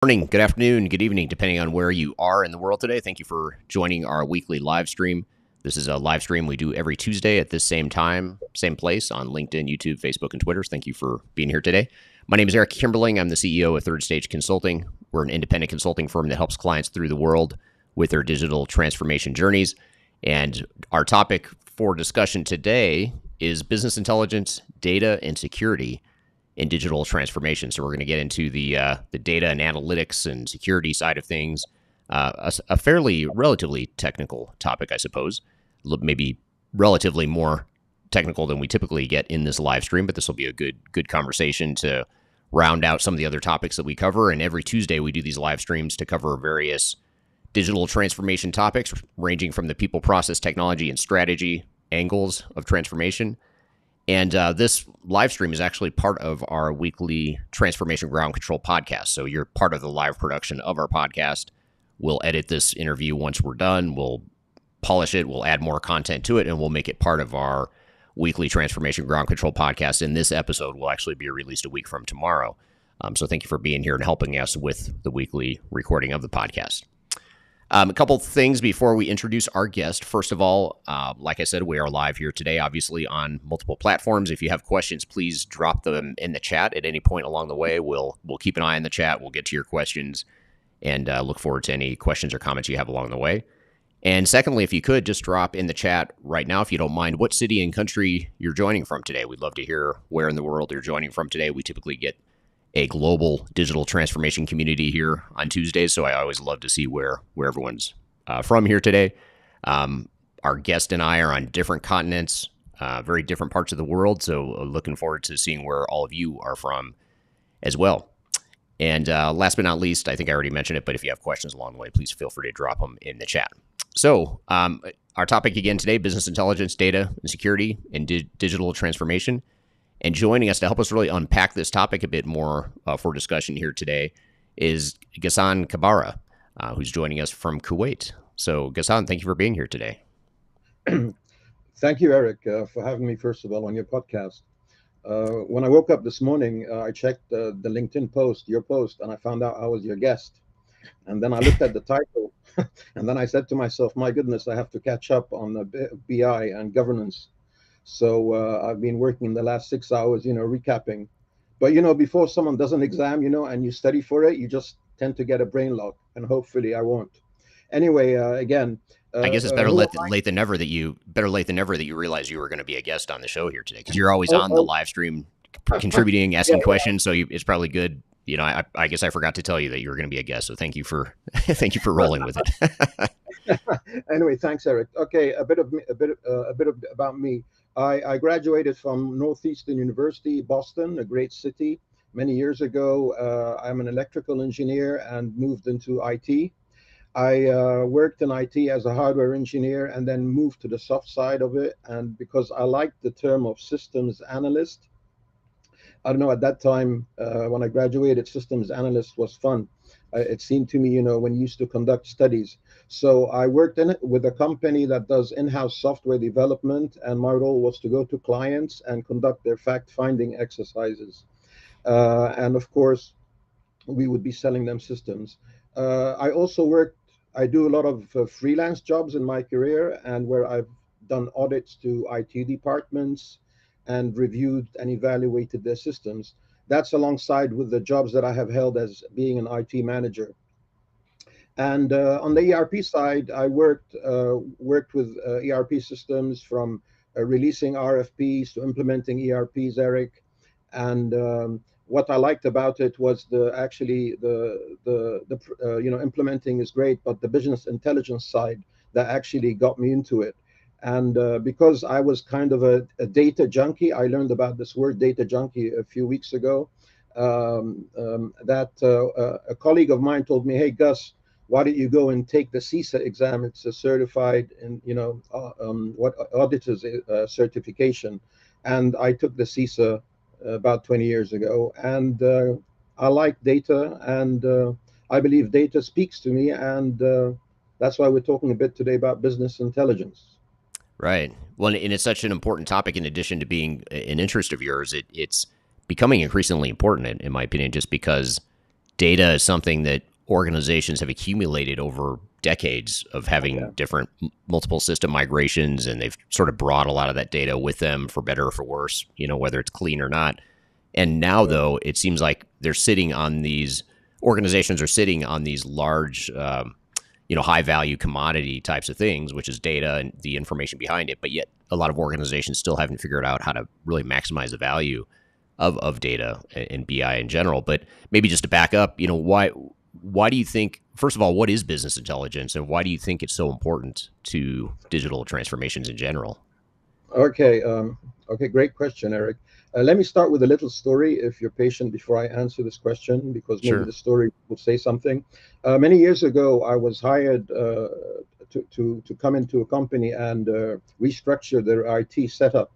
Morning, good afternoon, good evening, depending on where you are in the world today. Thank you for joining our weekly live stream. This is a live stream we do every Tuesday at this same time, same place on LinkedIn, YouTube, Facebook, and Twitter. Thank you for being here today. My name is Eric Kimberling. I'm the CEO of Third Stage Consulting. We're an independent consulting firm that helps clients through the world with their digital transformation journeys. And our topic for discussion today is business intelligence, data, and security in digital transformation. So we're going to get into the data and analytics and security side of things. A fairly relatively technical topic, I suppose. Maybe relatively more technical than we typically get in this live stream, but this will be a good conversation to round out some of the other topics that we cover. And every Tuesday we do these live streams to cover various digital transformation topics, ranging from the people, process, technology, and strategy angles of transformation. And this live stream is actually part of our weekly Transformation Ground Control podcast. So you're part of the live production of our podcast. We'll edit this interview once we're done. We'll polish it. We'll add more content to it, and we'll make it part of our weekly Transformation Ground Control podcast. And this episode will actually be released a week from tomorrow. So thank you for being here and helping us with the weekly recording of the podcast. A couple things before we introduce our guest. First of all, like I said, we are live here today, obviously on multiple platforms. If you have questions, please drop them in the chat at any point along the way. We'll keep an eye on the chat. We'll get to your questions and look forward to any questions or comments you have along the way. And secondly, if you could just drop in the chat right now, if you don't mind, what city and country you're joining from today. We'd love to hear where in the world you're joining from today. We typically get a global digital transformation community here on Tuesdays, so I always love to see where everyone's from here today. Our guest and I are on different continents, very different parts of the world, so looking forward to seeing where all of you are from as well. And last but not least, I think I already mentioned it, but if you have questions along the way, please feel free to drop them in the chat. So our topic again today, business intelligence, data, and security, and digital transformation. And joining us to help us really unpack this topic a bit more for discussion here today is Ghassan Kabbara, who's joining us from Kuwait. So, Ghassan, thank you for being here today. Thank you, Eric, for having me, first of all, on your podcast. When I woke up this morning, I checked the LinkedIn post, your post, and I found out I was your guest. And then I looked at the title, and then I said to myself, my goodness, I have to catch up on the BI and governance. So I've been working the last 6 hours, recapping. But, before someone does an exam, and you study for it, you just tend to get a brain lock, and hopefully I won't. Anyway, again, I guess it's better late than never that you realize you were going to be a guest on the show here today, because you're always on the live stream contributing, asking questions. So it's probably good. I guess I forgot to tell you that you were going to be a guest. So thank you for rolling with it. Anyway, thanks, Eric. Okay, a bit about me. I graduated from Northeastern University, Boston, a great city, many years ago. I'm an electrical engineer and moved into IT. I worked in IT as a hardware engineer and then moved to the soft side of it. And because I liked the term of systems analyst, I don't know, at that time, when I graduated, systems analyst was fun. It seemed to me, when you used to conduct studies. So I worked in it with a company that does in-house software development, and my role was to go to clients and conduct their fact-finding exercises. And of course, we would be selling them systems. I do a lot of freelance jobs in my career, and where I've done audits to IT departments and reviewed and evaluated their systems. That's alongside with the jobs that I have held as being an IT manager. And on the ERP side, I worked with ERP systems, from releasing RFPs to implementing ERPs, Eric. And what I liked about it was implementing is great, but the business intelligence side that actually got me into it. And because I was kind of a data junkie, I learned about this word data junkie a few weeks ago. A colleague of mine told me, "Hey, Gus, why don't you go and take the CISA exam? It's a certified, auditor's certification." And I took the CISA about 20 years ago, and I like data, and I believe data speaks to me, and that's why we're talking a bit today about business intelligence. Right. Well, and it's such an important topic. In addition to being an interest of yours, it's becoming increasingly important, in my opinion, just because data is something that organizations have accumulated over decades of having Yeah. different multiple system migrations, and they've sort of brought a lot of that data with them for better or for worse, whether it's clean or not. And now, Yeah. though, it seems like they're sitting on these organizations are sitting on these large, high value commodity types of things, which is data and the information behind it. But yet, a lot of organizations still haven't figured out how to really maximize the value of data and BI in general. But maybe just to back up, why do you think, first of all, what is business intelligence, and why do you think it's so important to digital transformations in general? Okay. Okay. Great question, Eric. Let me start with a little story, if you're patient, before I answer this question, because maybe Sure. the story will say something. Many years ago, I was hired to come into a company and restructure their IT setup.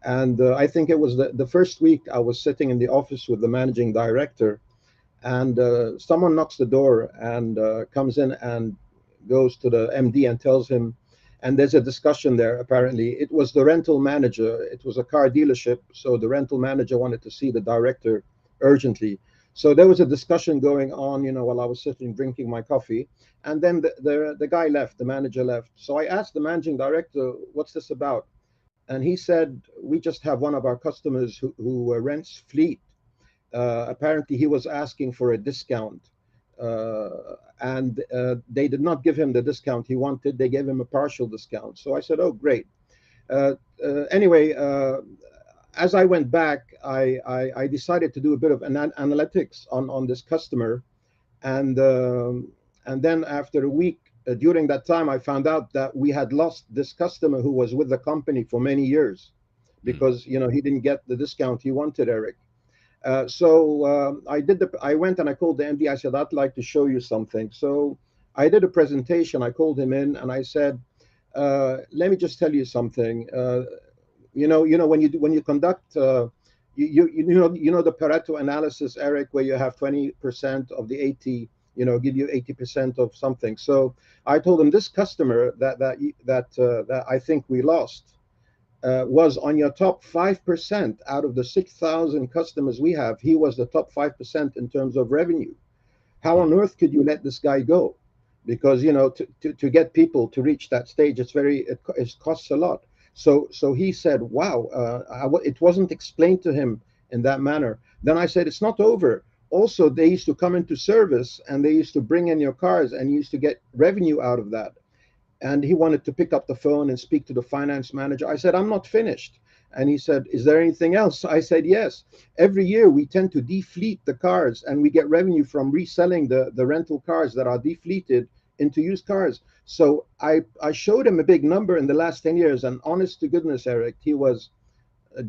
And I think it was the first week I was sitting in the office with the managing director, and someone knocks the door and comes in and goes to the MD and tells him, and there's a discussion there. Apparently, it was the rental manager. It was a car dealership, so the rental manager wanted to see the director urgently. So there was a discussion going on, while I was sitting drinking my coffee, and then the guy left, the manager left. So I asked the managing director, "What's this about?" And he said, "We just have one of our customers who rents fleet. Apparently, he was asking for a discount, and they did not give him the discount he wanted. They gave him a partial discount." So I said, "Oh, great." Anyway, as I went back, I decided to do a bit of analytics on this customer, and then after a week, during that time, I found out that we had lost this customer who was with the company for many years, Hmm. because he didn't get the discount he wanted, Eric. I went and I called the MD. I said, "I'd like to show you something." So I did a presentation. I called him in and I said, "Let me just tell you something. When you conduct the Pareto analysis, Eric, where you have 20% of the 80, give you 80% of something." So I told him, "This customer that I think we lost was on your top 5% out of the 6,000 customers we have. He was the top 5% in terms of revenue. How on Hmm. earth could you let this guy go? Because to get people to reach that stage, it costs a lot." So he said, "Wow, it wasn't explained to him in that manner." Then I said, "It's not over. Also, they used to come into service and they used to bring in your cars and you used to get revenue out of that." And he wanted to pick up the phone and speak to the finance manager. I said, "I'm not finished." And he said, "Is there anything else?" I said, "Yes. Every year we tend to defleet the cars and we get revenue from reselling the rental cars that are defleeted into used cars." So I showed him a big number in the last 10 years. And honest to goodness, Eric, he was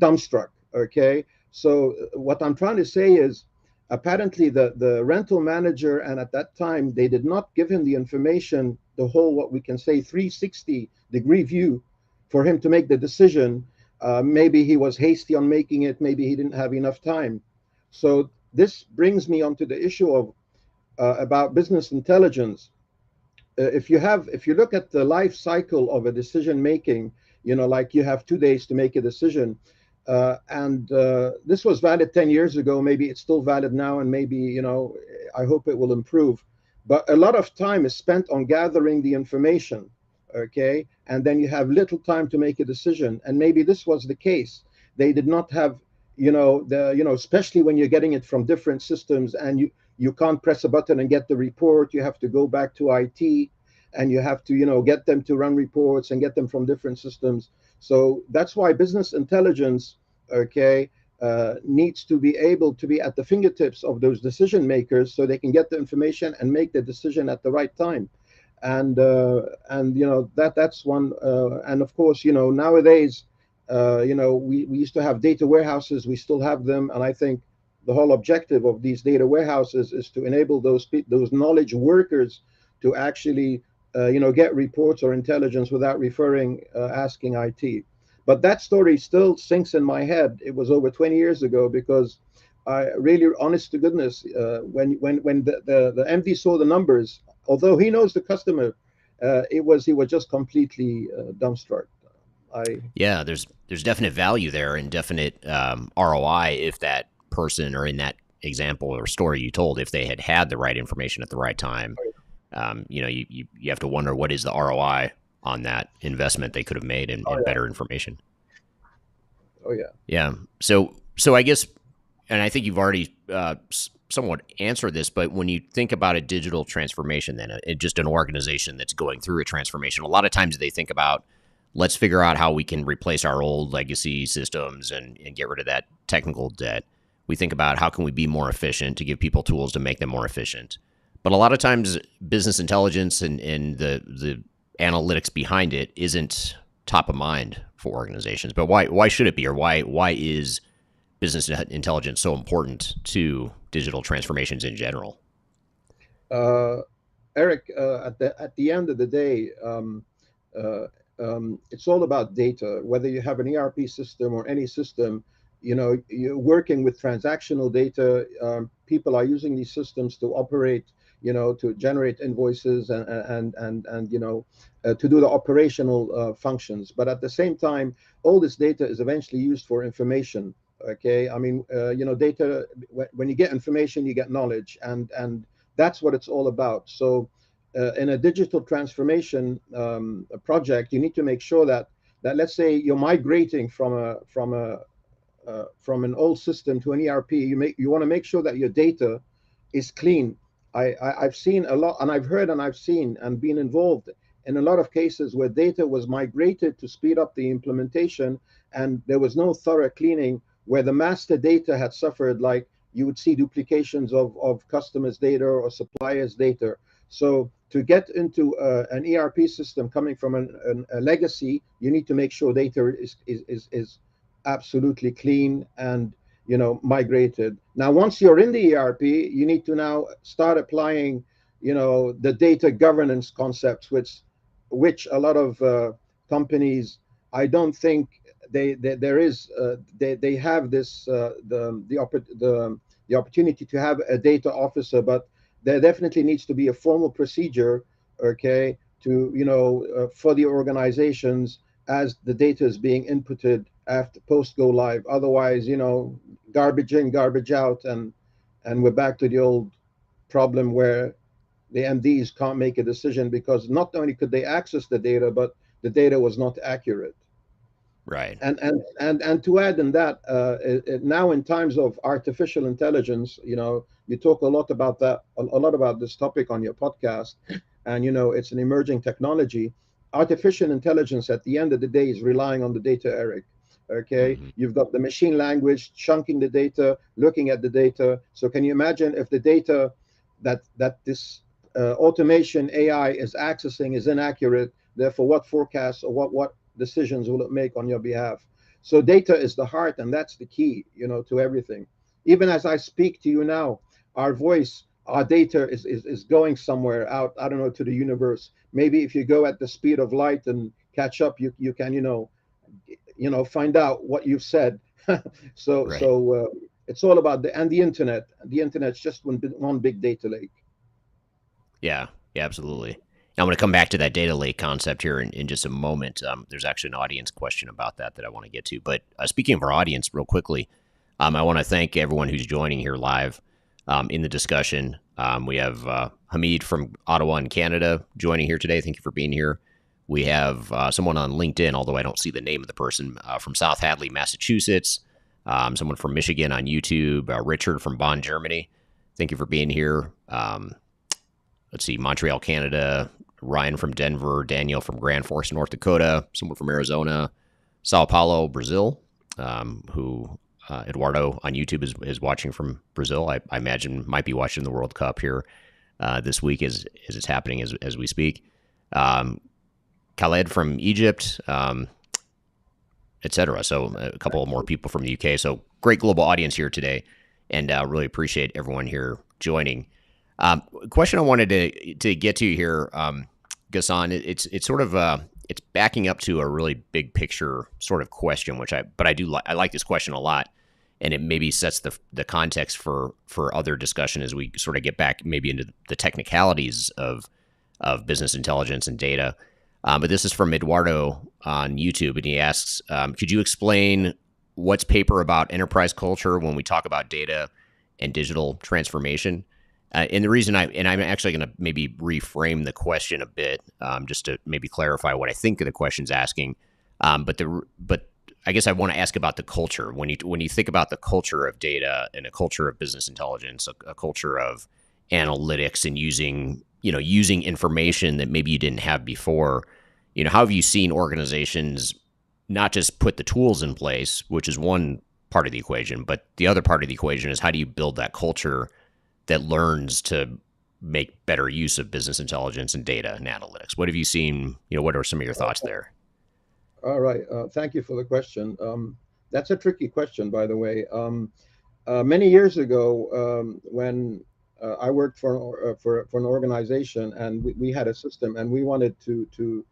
dumbstruck. Okay. So what I'm trying to say is, apparently the rental manager, and at that time they did not give him the information, the whole, what we can say, 360-degree view for him to make the decision. Maybe he was hasty on making it, maybe he didn't have enough time. So this brings me onto the issue of about business intelligence. If you look at the life cycle of a decision making, like you have 2 days to make a decision, and this was valid 10 years ago. Maybe it's still valid now, and maybe, I hope it will improve. But a lot of time is spent on gathering the information, okay? And then you have little time to make a decision. And maybe this was the case. They did not have, especially when you're getting it from different systems, and you can't press a button and get the report. You have to go back to IT, and you have to, get them to run reports and get them from different systems. So that's why business intelligence, okay, needs to be able to be at the fingertips of those decision makers, so they can get the information and make the decision at the right time. And that's one. And of course, nowadays, we used to have data warehouses. We still have them, and I think the whole objective of these data warehouses is to enable those knowledge workers to actually get reports or intelligence without asking IT. But that story still sinks in my head. It was over 20 years ago, because I really, honest to goodness, when the MD saw the numbers, although he knows the customer, he was just completely dumbstruck. I Yeah, there's definite value there and definite ROI if that person or example or story you told, if they had the right information at the right time, you have to wonder what is the ROI on that investment they could have made in better information. Oh yeah. Yeah. So I guess, and I think you've already somewhat answered this, but when you think about a digital transformation, then just an organization that's going through a transformation, a lot of times they think about, let's figure out how we can replace our old legacy systems and get rid of that technical debt. We think about how can we be more efficient to give people tools to make them more efficient. But a lot of times business intelligence and the analytics behind it isn't top of mind for organizations. But why should it be, or why is business intelligence so important to digital transformations in general? Eric, at the end of the day, it's all about data. Whether you have an ERP system or any system, you're working with transactional data. People are using these systems to operate, to generate invoices and to do the operational functions. But at the same time, all this data is eventually used for information. Okay, I mean, data. When you get information, you get knowledge, and that's what it's all about. So, in a digital transformation project, you need to make sure that let's say you're migrating from an old system to an ERP. You want to make sure that your data is clean. I've seen a lot, and I've heard, and I've seen, and been involved in a lot of cases where data was migrated to speed up the implementation, and there was no thorough cleaning, where the master data had suffered, like you would see duplications of customers' data or suppliers' data. So to get into an ERP system coming from a legacy, you need to make sure data is absolutely clean and migrated. Now, once you're in the ERP, you need to now start applying the data governance concepts, which a lot of companies, I don't think they have this the opportunity to have a data officer, but there definitely needs to be a formal procedure, okay, to for the organizations as the data is being inputted after post go live. Otherwise, garbage in, garbage out, and we're back to the old problem where the MDs can't make a decision because not only could they access the data, but the data was not accurate. Right. And to add in that, now in times of artificial intelligence, you talk a lot about that, a lot about this topic on your podcast, and it's an emerging technology. Artificial intelligence, at the end of the day, is relying on the data, Eric. Okay, you've got the machine language chunking the data, looking at the data. So can you imagine if the data that this automation AI is accessing is inaccurate? Therefore, what forecasts or what decisions will it make on your behalf? So data is the heart, and that's the key, to everything. Even as I speak to you now, our voice, our data is going somewhere out, I don't know, to the universe. Maybe if you go at the speed of light and catch up, you can find out what you've said. So Right. so it's all about the internet. The internet's just one big data lake. Yeah, absolutely. I'm going to come back to that data lake concept here in just a moment. There's actually an audience question about that I want to get to. But speaking of our audience, real quickly, I want to thank everyone who's joining here live in the discussion. We have Hamid from Ottawa in Canada joining here today. Thank you for being here. We have someone on LinkedIn, although I don't see the name of the person, from South Hadley, Massachusetts. Someone from Michigan on YouTube. Richard from Bonn, Germany. Thank you for being here. Let's see, Montreal, Canada. Ryan from Denver, Daniel from Grand Forks, North Dakota, someone from Arizona, Sao Paulo, Brazil, who Eduardo on YouTube is watching from Brazil. I imagine might be watching the World Cup here this week as it's happening as we speak. Khaled from Egypt, etc. So a couple more people from the UK. So great global audience here today, and really appreciate everyone here joining. Question I wanted to get to here, Ghassan. It's sort of it's backing up to a really big picture sort of question, I like this question a lot, and it maybe sets the context for other discussion as we sort of get back maybe into the technicalities of business intelligence and data. But this is from Eduardo on YouTube, and he asks, could you explain what's paper about enterprise culture when we talk about data and digital transformation. And the reason I'm actually going to maybe reframe the question a bit, just to maybe clarify what I think the question's asking. But I guess I want to ask about the culture. When you think about the culture of data and a culture of business intelligence, a culture of analytics and using information that maybe you didn't have before, how have you seen organizations not just put the tools in place, which is one part of the equation, but the other part of the equation is how do you build that culture that learns to make better use of business intelligence and data and analytics? What have you seen? What are some of your thoughts there? All right. Thank you for the question. That's a tricky question, by the way. Many years ago, when I worked for an organization, and we had a system, and we wanted to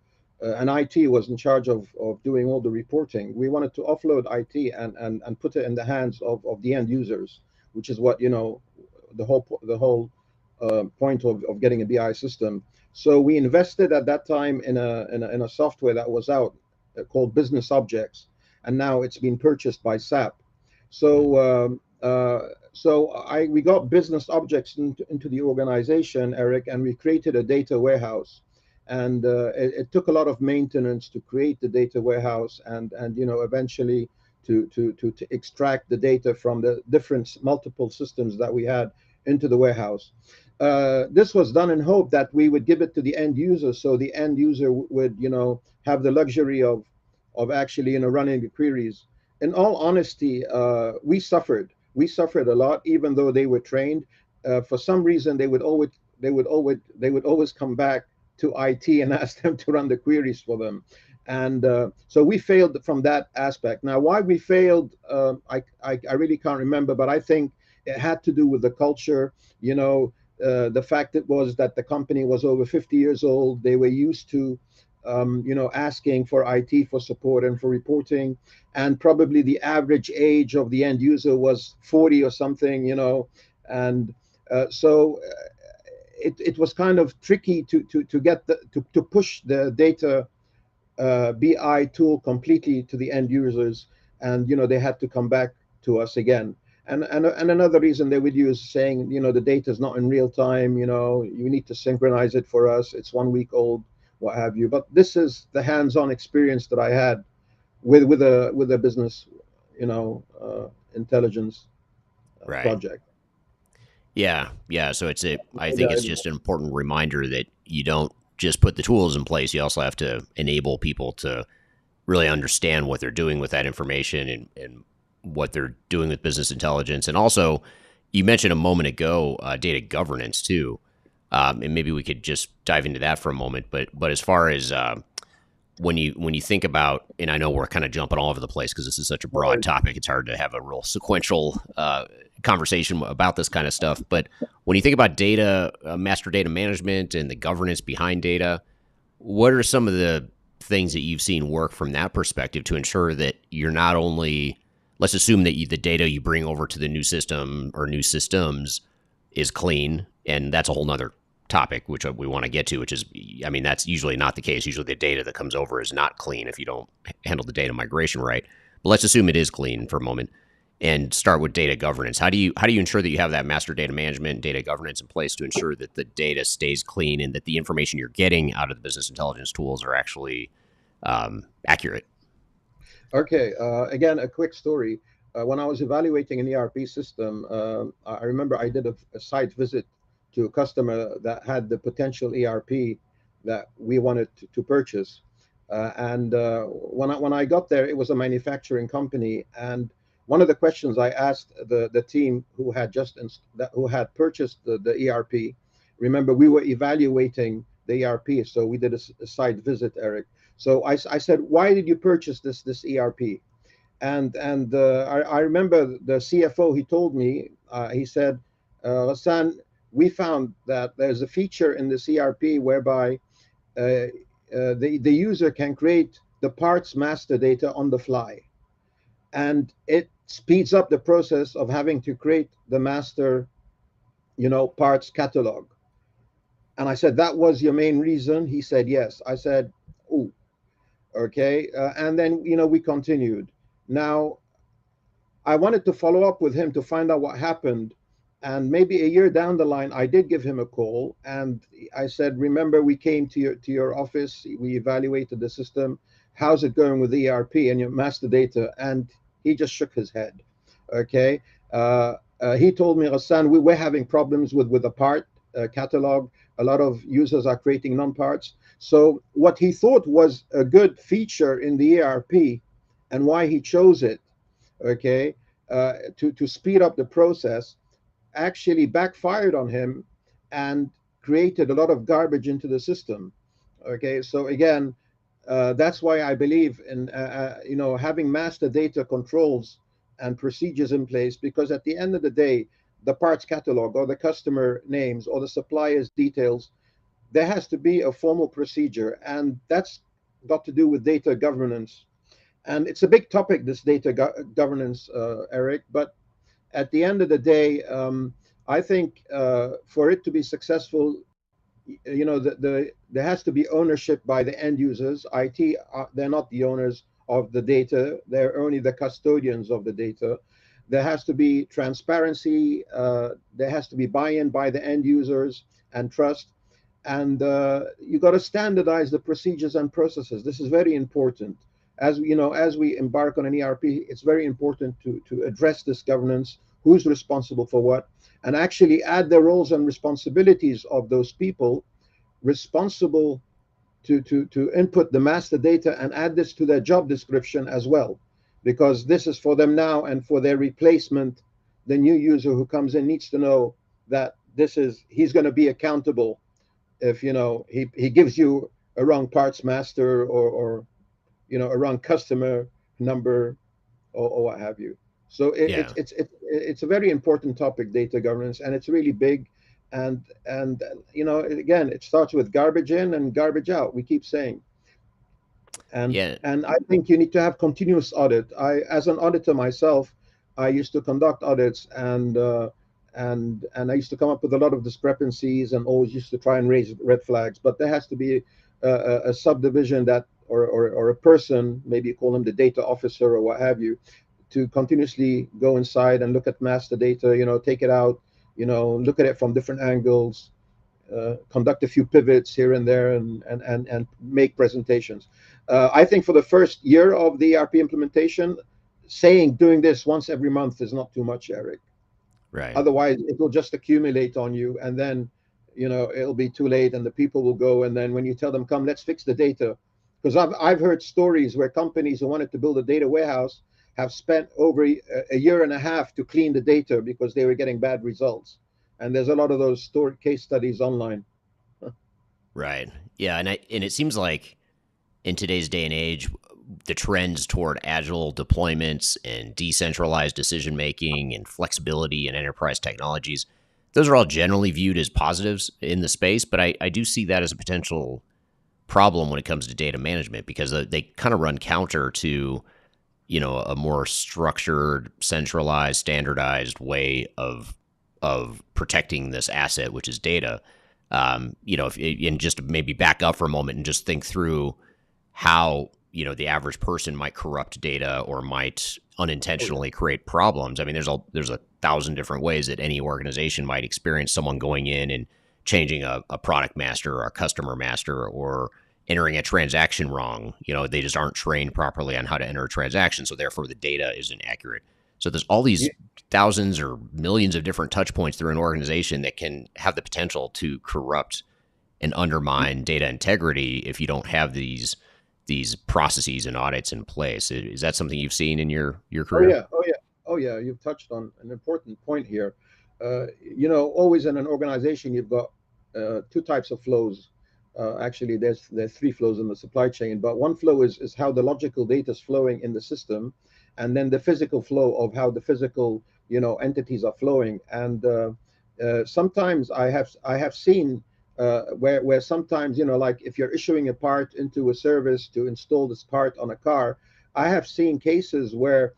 and IT was in charge of doing all the reporting. We wanted to offload IT and put it in the hands of the end users, which is what the whole point of getting a BI system. So we invested at that time in a software that was out called Business Objects, and now it's been purchased by SAP. So we got Business Objects into the organization, Eric, and we created a data warehouse. And it took a lot of maintenance to create the data warehouse, and eventually to extract the data from the different multiple systems that we had into the warehouse. This was done in hope that we would give it to the end user, so the end user would have the luxury of actually running the queries. In all honesty, we suffered a lot, even though they were trained. For some reason, they would always come back to IT and ask them to run the queries for them. And so we failed from that aspect. Now, why we failed, I really can't remember, but I think it had to do with the culture. The fact it was that the company was over 50 years old. They were used to asking for IT for support and for reporting, and probably the average age of the end user was 40 or something, and so it was kind of tricky to get to push the data BI tool completely to the end users, and they had to come back to us again. And another reason they would use saying, the data is not in real time, you need to synchronize it for us. It's 1 week old, what have you. But this is the hands-on experience that I had with a business, intelligence Right. project. Yeah. So I think it's just an important reminder that you don't just put the tools in place. You also have to enable people to really understand what they're doing with that information, and what they're doing with business intelligence. And also, you mentioned a moment ago data governance too, and maybe we could just dive into that for a moment. But as far as when you think about, and I know we're kind of jumping all over the place because this is such a broad topic, it's hard to have a real sequential conversation about this kind of stuff. But when you think about data, master data management, and the governance behind data, what are some of the things that you've seen work from that perspective to ensure that you're not only, let's assume that the data you bring over to the new system or new systems is clean, and that's a whole nother topic, which we want to get to, which is, I mean, that's usually not the case. Usually the data that comes over is not clean if you don't handle the data migration right. But let's assume it is clean for a moment and start with data governance. How do you ensure that you have that master data management and data governance in place to ensure that the data stays clean and that the information you're getting out of the business intelligence tools are actually accurate? Okay, again, a quick story. When I was evaluating an ERP system, I remember I did a site visit to a customer that had the potential ERP that we wanted to purchase. And when I got there, it was a manufacturing company. And one of the questions I asked the team who had purchased the ERP, remember, we were evaluating the ERP, so we did a site visit, Eric. So I said, why did you purchase this ERP? And I remember the CFO, he told me, he said, Ghassan, we found that there's a feature in this ERP whereby the user can create the parts master data on the fly, and it speeds up the process of having to create the master parts catalog. And I said, that was your main reason? He said, yes. I said, oh, okay. And then we continued. Now I wanted to follow up with him to find out what happened, And maybe a year down the line, I did give him a call and I said, remember, we came to your office, we evaluated the system. How's it going with the ERP and your master data? And he just shook his head. Okay. He told me, Ghassan, we're having problems with the part catalog. A lot of users are creating non-parts. So what he thought was a good feature in the ERP and why he chose it, okay, to speed up the process, actually backfired on him and created a lot of garbage into the system. Okay, so again, that's why I believe in having master data controls and procedures in place, because at the end of the day, the parts catalog or the customer names or the supplier's details, there has to be a formal procedure, and that's got to do with data governance. And it's a big topic, this data governance, Eric. But at the end of the day, I think for it to be successful, there has to be ownership by the end users. IT, they're not the owners of the data; they're only the custodians of the data. There has to be transparency. There has to be buy-in by the end users and trust. And you got to standardize the procedures and processes. This is very important. As we embark on an ERP, it's very important to address this governance. Who's responsible for what, and actually add the roles and responsibilities of those people responsible to input the master data and add this to their job description as well, because this is for them now, and for their replacement, the new user who comes in needs to know that he's going to be accountable if he gives you a wrong parts master, or a wrong customer number, or what have you. So Yeah. it's a very important topic, data governance, and it's really big. And again, it starts with garbage in and garbage out. We keep saying, and Yeah. and I think you need to have continuous audit. As an auditor myself, I used to conduct audits, and I used to come up with a lot of discrepancies, and always used to try and raise red flags. But there has to be a subdivision that, or a person, maybe you call him the data officer or what have you, to continuously go inside and look at master data, take it out, look at it from different angles, conduct a few pivots here and there, and make presentations. I think for the first year of the ERP implementation, doing this once every month is not too much, Eric. Right. Otherwise, it will just accumulate on you, and then it'll be too late, and the people will go. And then when you tell them, "Come, let's fix the data," because I've heard stories where companies who wanted to build a data warehouse have spent over a year and a half to clean the data because they were getting bad results. And there's a lot of those case studies online. Right. Yeah, and it seems like in today's day and age, the trends toward agile deployments and decentralized decision making and flexibility in enterprise technologies, those are all generally viewed as positives in the space. But I do see that as a potential problem when it comes to data management, because they kind of run counter to a more structured, centralized, standardized way of protecting this asset, which is data. And just to maybe back up for a moment and just think through how the average person might corrupt data or might unintentionally create problems. I mean, there's a thousand different ways that any organization might experience someone going in and changing a product master or a customer master, or entering a transaction wrong. They just aren't trained properly on how to enter a transaction, so therefore the data isn't accurate. So there's all these thousands or millions of different touch points through an organization that can have the potential to corrupt and undermine data integrity if you don't have these processes and audits in place. Is that something you've seen in your Oh career? yeah, oh yeah, oh yeah. You've touched on an important point here. Always in an organization, you've got two types of flows. Actually, there's three flows in the supply chain, but one flow is how the logical data is flowing in the system, and then the physical flow of how the physical entities are flowing. And sometimes I have seen where sometimes like if you're issuing a part into a service to install this part on a car, I have seen cases where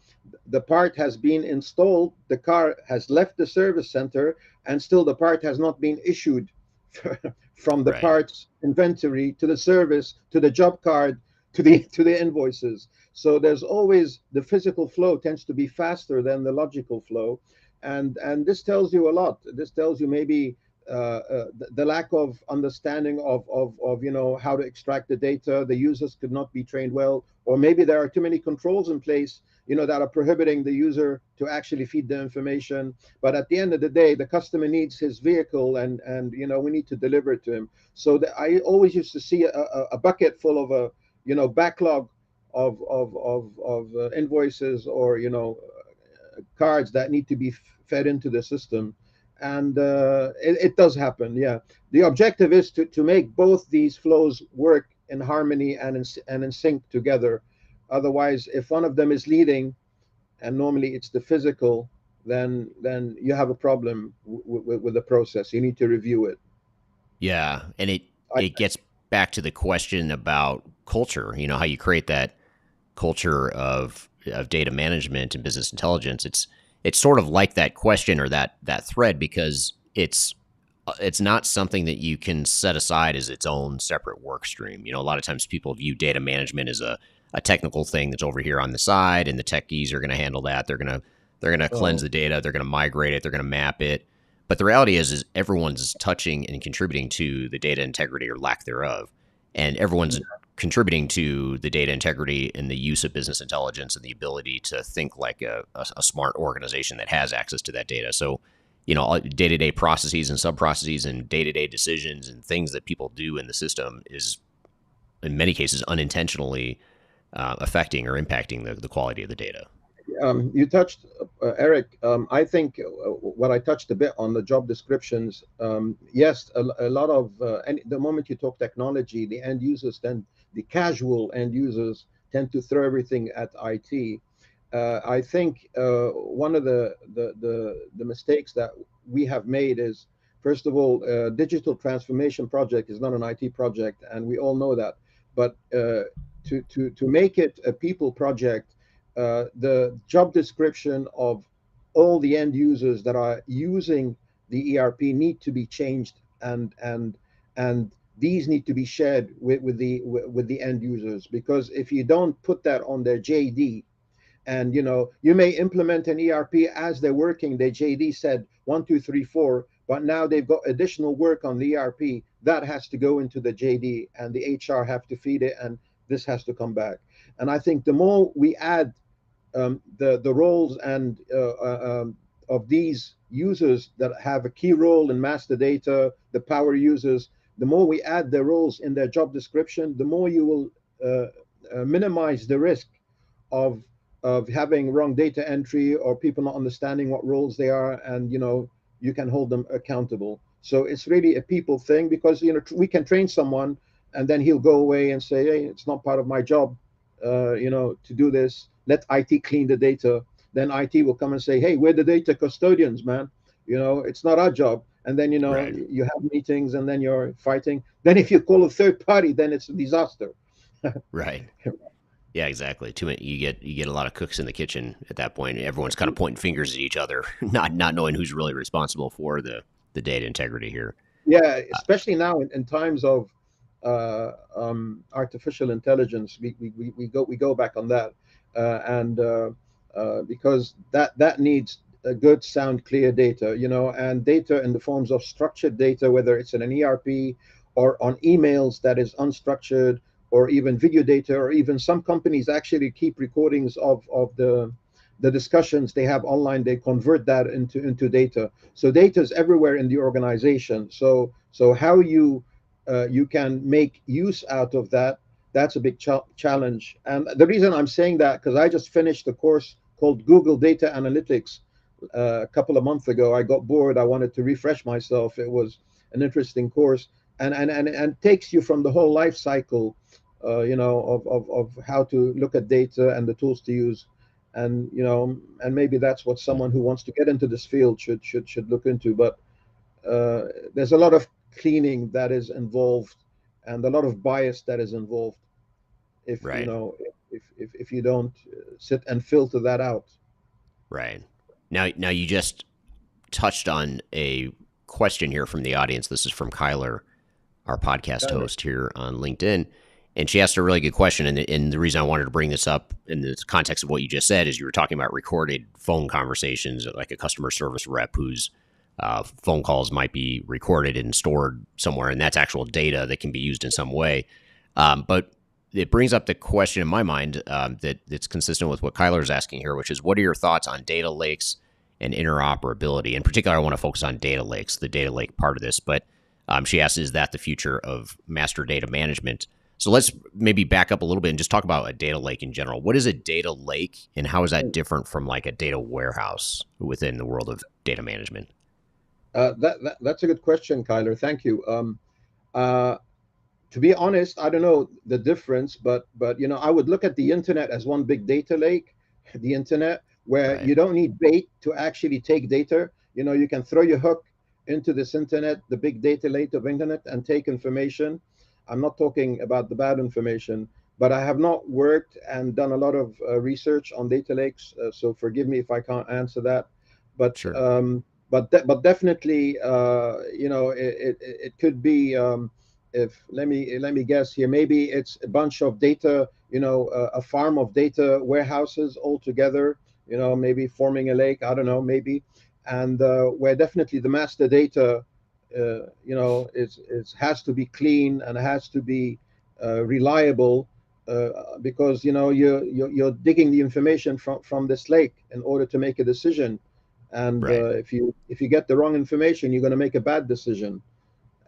the part has been installed, the car has left the service center, and still the part has not been issued from the Right. parts inventory to the service to the job card to the invoices. So there's always, the physical flow tends to be faster than the logical flow. and this tells you a lot. This tells you maybe the lack of understanding of how to extract the data. The users could not be trained well, or maybe there are too many controls in place, that are prohibiting the user to actually feed the information. But at the end of the day, the customer needs his vehicle, and we need to deliver it to him. So I always used to see a bucket full of a backlog of invoices, or cards that need to be fed into the system. And it does happen. Yeah, the objective is to make both these flows work in harmony and in sync together. Otherwise, if one of them is leading, and normally it's the physical, then you have a problem with the process. You need to review it. Yeah, and it I, it gets back to the question about culture. You know, how you create that culture of data management and business intelligence. It's sort of like that question, or that thread, because it's not something that you can set aside as its own separate work stream. You know, a lot of times people view data management as a technical thing that's over here on the side, and the techies are going to handle that. They're going to cleanse oh, the data. They're going to migrate it. They're going to map it. But the reality is everyone's touching and contributing to the data integrity or lack thereof, and everyone's contributing to the data integrity and the use of business intelligence and the ability to think like a smart organization that has access to that data. So, you know, day-to-day processes and sub-processes and day-to-day decisions and things that people do in the system is, in many cases, unintentionally affecting or impacting the quality of the data. you touched, Eric. I think what I touched a bit on the job descriptions. Yes, a lot of, and the moment you talk technology, the end users, then the casual end users tend to throw everything at IT. I think one of the mistakes that we have made is, first of all, digital transformation project is not an IT project, and we all know that. But to make it a people project, the job description of all the end users that are using the ERP need to be changed, and these need to be shared with the end users, because if you don't put that on their JD, and you may implement an ERP as they're working. The JD said 1, 2, 3, 4, but now they've got additional work on the ERP that has to go into the JD, and the HR have to feed it, and this has to come back. And I think the more we add the roles and of these users that have a key role in master data, the power users, the more we add their roles in their job description, the more you will minimize the risk of having wrong data entry, or people not understanding what roles they are, and you can hold them accountable. So it's really a people thing, because we can train someone, and then he'll go away and say, hey, it's not part of my job to do this. Let IT clean the data. Then IT will come and say, hey, we're the data custodians, man. It's not our job. And then Right. you have meetings, and then you're fighting. Then if you call a third party, then it's a disaster. Right. Yeah, exactly. Too many, you get a lot of cooks in the kitchen at that point. Everyone's kind of pointing fingers at each other, not knowing who's really responsible for the data integrity here. Yeah, especially now in times of artificial intelligence. We go back on that, and because that needs a good, sound, clear data, and data in the forms of structured data, whether it's in an ERP or on emails that is unstructured, or even video data, or even some companies actually keep recordings of the discussions they have online. They convert that into data. So data is everywhere in the organization. So how you can make use out of that, that's a big challenge. And the reason I'm saying that, because I just finished a course called Google Data Analytics a couple of months ago. I got bored. I wanted to refresh myself. It was an interesting course, and takes you from the whole life cycle, of how to look at data and the tools to use. And maybe that's what someone who wants to get into this field should look into. But there's a lot of cleaning that is involved, and a lot of bias that is involved, if Right. if you don't sit and filter that out. Right. Now you just touched on a question here from the audience. This is from Kyler, our podcast Kind of. host here on LinkedIn. And she asked a really good question. And the reason I wanted to bring this up in the context of what you just said is you were talking about recorded phone conversations, like a customer service rep whose phone calls might be recorded and stored somewhere. And that's actual data that can be used in some way. But it brings up the question in my mind that's consistent with what Kyler is asking here, which is what are your thoughts on data lakes and interoperability? In particular, I want to focus on data lakes, the data lake part of this. But she asks, is that the future of master data management? So let's maybe back up a little bit and just talk about a data lake in general. What is a data lake and how is that different from like a data warehouse within the world of data management? That's a good question, Kyler. Thank you. Uh, to be honest, I don't know the difference, but I would look at the internet as one big data lake, the internet, where Right. you don't need bait to actually take data. You can throw your hook into this internet, the big data lake of internet, and take information. I'm not talking about the bad information, but I have not worked and done a lot of research on data lakes, so forgive me if I can't answer that. But Sure. but definitely, it could be. If let me guess here, maybe it's a bunch of data, a farm of data warehouses all together, maybe forming a lake. I don't know, maybe, and where definitely the master data, is has to be clean and has to be reliable, because you're digging the information from this lake in order to make a decision, and Right. if you get the wrong information, you're going to make a bad decision.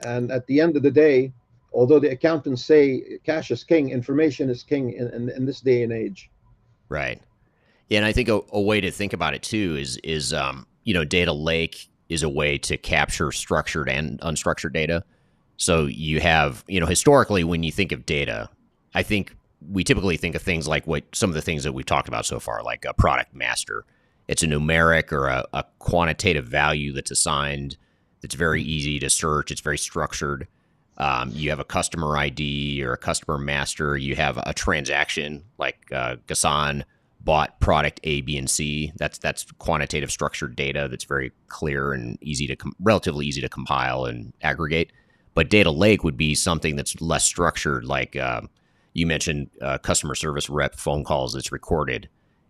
And at the end of the day, although the accountants say cash is king, information is king in this day and age. Right. Yeah, and I think a way to think about it too is data lake is a way to capture structured and unstructured data. So you have historically when you think of data, I think we typically think of things like what some of the things that we've talked about so far, like a product master. It's a numeric or a quantitative value that's assigned. That's very easy to search. It's very structured. You have a customer ID or a customer master. You have a transaction like Ghassan bought product A, B, and C. That's quantitative structured data that's very clear and relatively easy to compile and aggregate. But data lake would be something that's less structured, like you mentioned customer service rep phone calls that's recorded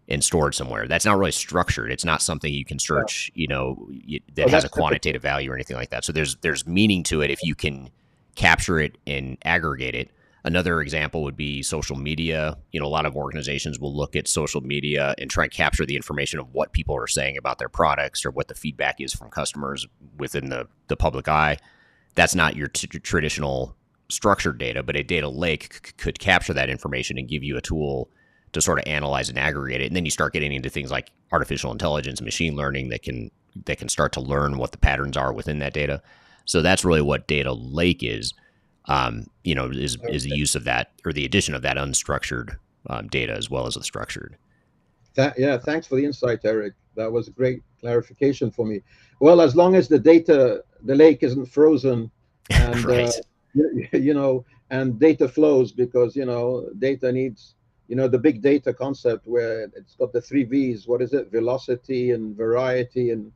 and stored somewhere. That's not really structured. It's not something you can Yeah. search, that Oh, has a that's typical. quantitative value or anything like that. So there's meaning to it if you can capture it and aggregate it. Another example would be social media. A lot of organizations will look at social media and try and capture the information of what people are saying about their products or what the feedback is from customers within the public eye. That's not your traditional structured data, but a data lake could capture that information and give you a tool to sort of analyze and aggregate it. And then you start getting into things like artificial intelligence, machine learning that can start to learn what the patterns are within that data. So that's really what data lake is. Is the use of that or the addition of that unstructured data as well as the structured. Yeah, thanks for the insight, Eric. That was a great clarification for me. Well, as long as the lake isn't frozen, and Right. and data flows, because data needs, the big data concept where it's got the three V's. What is it? Velocity and variety, and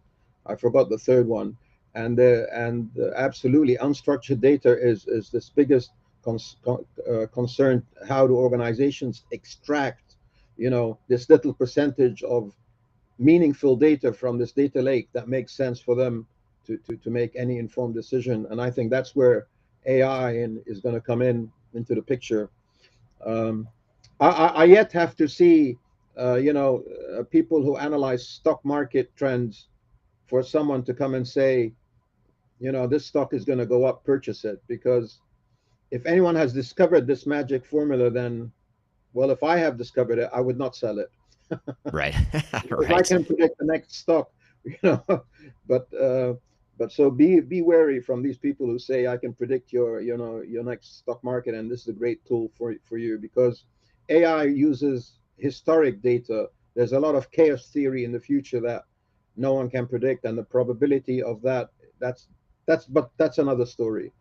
I forgot the third one. And absolutely, unstructured data is this biggest concern. How do organizations extract this little percentage of meaningful data from this data lake that makes sense for them to make any informed decision? And I think that's where AI is going to come into the picture. um, I yet have to see people who analyze stock market trends, for someone to come and say, this stock is going to go up, purchase it. Because if anyone has discovered this magic formula, then, well, if I have discovered it, I would not sell it. Right. Because I Right. can predict the next stock, you know. but but so be wary from these people who say I can predict your next stock market, and this is a great tool for you, because AI uses historic data. There's a lot of chaos theory in the future that no one can predict, and the probability of that's that's another story.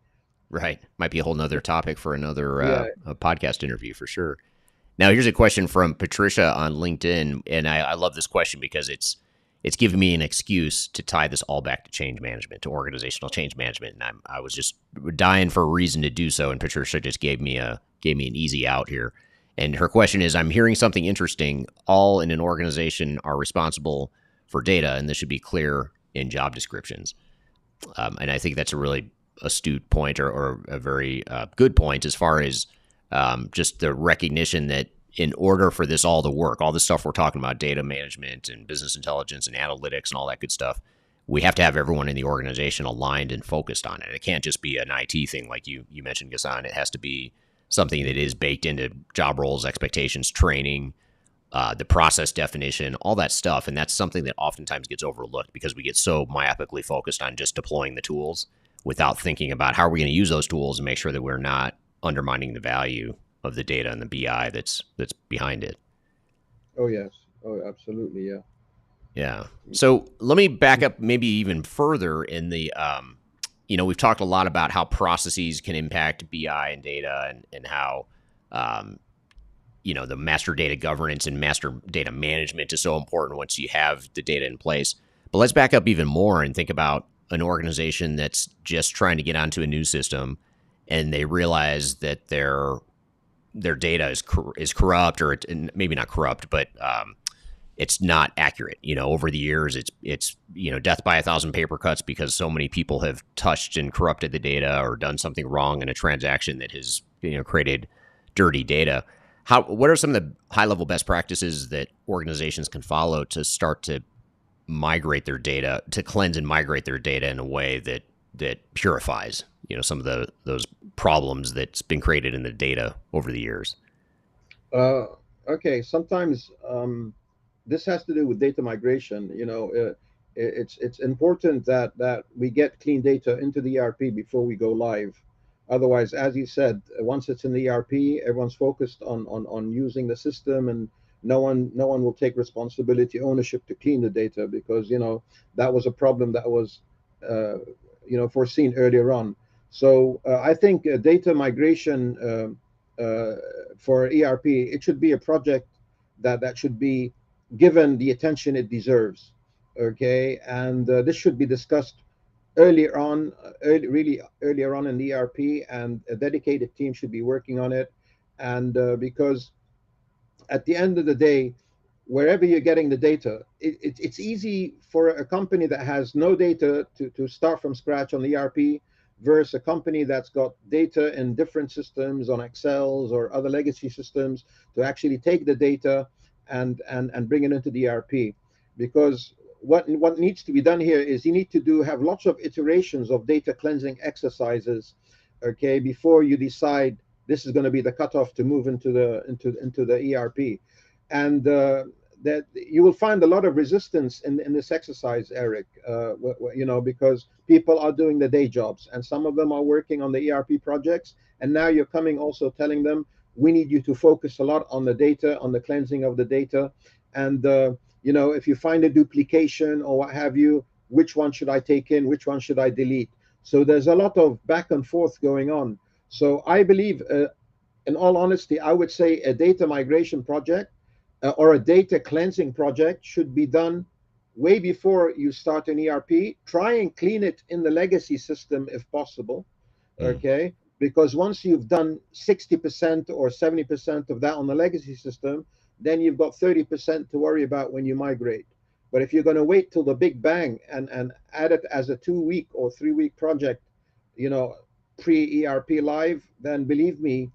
Right. Might be a whole nother topic for another Yeah. a podcast interview for sure. Now, here's a question from Patricia on LinkedIn, and I love this question because it's giving me an excuse to tie this all back to change management, to organizational change management, and I was just dying for a reason to do so. And Patricia just gave me gave me an easy out here. And her question is, I'm hearing something interesting. All in an organization are responsible for data, and this should be clear in job descriptions. And I think that's a really astute point, or a very good point, as far as just the recognition that in order for this all to work, all the stuff we're talking about, data management and business intelligence and analytics and all that good stuff, we have to have everyone in the organization aligned and focused on it. It can't just be an IT thing like you mentioned, Ghassan. It has to be something that is baked into job roles, expectations, training, the process definition, all that stuff. And that's something that oftentimes gets overlooked because we get so myopically focused on just deploying the tools without thinking about how are we going to use those tools and make sure that we're not undermining the value of the data and the BI that's behind it. Oh yes. Oh, absolutely. Yeah. Yeah. So let me back up maybe even further in the, we've talked a lot about how processes can impact BI and data, and how, the master data governance and master data management is so important once you have the data in place. But let's back up even more and think about an organization that's just trying to get onto a new system, and they realize that their data is corrupt, or maybe not corrupt, but it's not accurate. Over the years, it's death by 1,000 paper cuts because so many people have touched and corrupted the data or done something wrong in a transaction that has created dirty data. What are some of the high level best practices that organizations can follow to start to migrate their data, to cleanse and migrate their data in a way that purifies some of those problems that's been created in the data over the years? Okay. Sometimes this has to do with data migration. It's important that we get clean data into the ERP before we go live. Otherwise, as you said, once it's in the ERP, everyone's focused on using the system, and no one will take responsibility, ownership to clean the data, because that was a problem that was foreseen earlier on. So I think data migration for ERP, it should be a project that should be given the attention it deserves. Okay, and this should be discussed really earlier on in the ERP, and a dedicated team should be working on it. And because at the end of the day, wherever you're getting the data, it's easy for a company that has no data to start from scratch on the ERP, versus a company that's got data in different systems on Excels or other legacy systems, to actually take the data and bring it into the ERP. Because what needs to be done here is you need to have lots of iterations of data cleansing exercises, okay, before you decide this is going to be the cutoff to move into the ERP. And that you will find a lot of resistance in this exercise, Eric, because people are doing the day jobs, and some of them are working on the ERP projects, and now you're coming also telling them, we need you to focus a lot on the data, on the cleansing of the data. And if you find a duplication or what have you, which one should I take in, which one should I delete? So there's a lot of back and forth going on. So I believe, in all honesty, I would say a data migration project or a data cleansing project should be done way before you start an ERP. Try and clean it in the legacy system if possible, okay? Because once you've done 60% or 70% of that on the legacy system, then you've got 30% to worry about when you migrate. But if you're going to wait till the big bang and add it as a 2-week or 3-week project, pre-ERP live, then believe me,